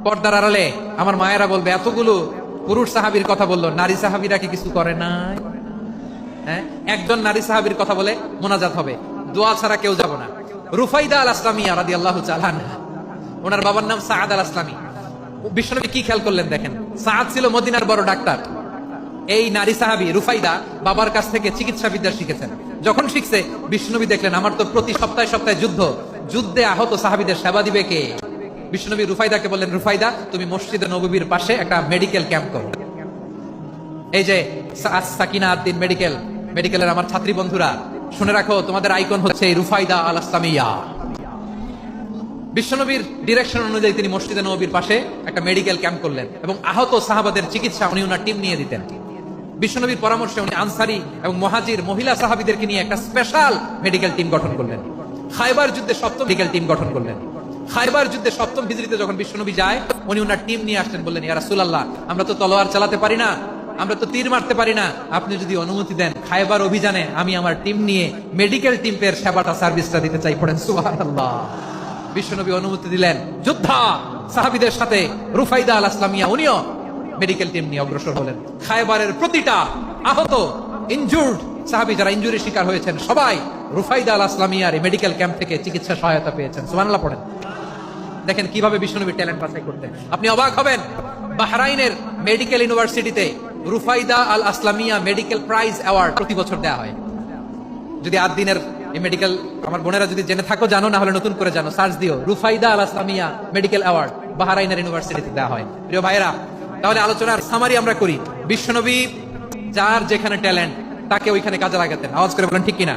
পর্দার আড়ালে আমার মায়েরা বলবে, এতগুলো পুরুষ সাহাবীর কথা বললো, নারী সাহাবীরা কি কিছু করে নাই? হ্যাঁ, একজন নারী সাহাবীর কথা বলে মোনাজাত হবে, দোয়া ছাড়া কেউ যাব না। রুফাইদা আল আসলামিয়া রাদিয়াল্লাহু তাআলা আনহা, ওনার বাবার নাম সাআদ আল আসলামি। বিশ্বনবী কি খেয়াল করলেন দেখেন, সাআদ ছিল মদিনার বড় ডাক্তার। এই নারী সাহাবী রুফাইদা বাবার কাছ থেকে চিকিৎসা বিদ্যা শিখেছেন। যখন শিখছে, বিশ্বনবী দেখলেন আমার তো প্রতি সপ্তাহে সপ্তাহে যুদ্ধে আহত সাহাবীদের সেবা দিবে কে? বিশ্বনবী রুফাইদাকে বললেন, রুফাইদা তুমি মসজিদে নববীর পাশে একটা মেডিকেল ক্যাম্প করো। এই যে সাকিনা আদ্দিন মেডিকেলের আমার ছাত্রী বন্ধুরা, শুনে রাখো, তোমাদের আইকন হচ্ছে এই রুফাইদা আল আসলামিয়া। বিশ্বনবীর ডিরেকশন অনুযায়ী তিনি মসজিদে নববীর পাশে একটা মেডিকেল ক্যাম্প করলেন এবং আহত সাহাবাদের চিকিৎসা উনি ওনার টিম নিয়ে দিতেন। বিশ্বনবীর পরামর্শে উনি আনসারি এবং মুহাজির মহিলা সাহাবীদেরকে নিয়ে একটা স্পেশাল মেডিকেল টিম গঠন করলেন। খায়বার যুদ্ধে 7ম মেডিকেল টিম গঠন করলেন। খায়বার যুদ্ধে 7ম হিজরিতে যখন বিশ্বনবী যায়, উনি ওনার টিম নিয়ে আসলেন, বললেন, ইয়া রাসূলুল্লাহ, আমরা তো তলোয়ার চালাতে পারি না, আমরা তো তীর মারতে পারি না, আপনি যদি অনুমতি দেন খায়বার অভিযানে আমি আমার টিম নিয়ে মেডিকেল টিমের সেবাটা সার্ভিসটা দিতে চাই। পড়েন সুবহানাল্লাহ। বিশ্বনবী অনুমতি দিলেন, যোদ্ধা সাহাবীদের সাথে রুফাইদা আল আসলামিয়া উনিও মেডিকেল টিম নিয়ে অগ্রসর হলেন। খায়বারের প্রতিটা আহত ইনজুর্ড সাহাবী যারা ইনজুরি শিকার হয়েছেন, সবাই রুফাইদা আল আসলামিয়ার মেডিকেল ক্যাম্প থেকে চিকিৎসা সহায়তা পেয়েছেন। সুবহানাল্লাহ পড়েন। দেখেন কিভাবে বিশ্বনবী ট্যালেন্ট বাছাই করতেন। আপনি অবাক হবেন, বাহরাইনের মেডিকেল ইউনিভার্সিটিতে রুফাইদা আল আসলামিয়া মেডিকেল প্রাইজ অ্যাওয়ার্ড প্রতি বছর দেওয়া হয়। যদি আদ্দিনের এই মেডিকেল আমার বোনেরা যদি জেনে থাকো, জানো, না হলে নতুন করে জানো, সার্চ দিও, রুফাইদা আল আসলামিয়া মেডিকেল অ্যাওয়ার্ড বাহরাইনের ইউনিভার্সিটিতে দেওয়া হয়। প্রিয় ভাইরা, তাহলে আলোচনার সামারি আমরা করি। বিশ্বনবী যার যেখানে ট্যালেন্ট তাকে ওইখানে কাজে লাগাতেন। আওয়াজ করে বলেন ঠিক কিনা?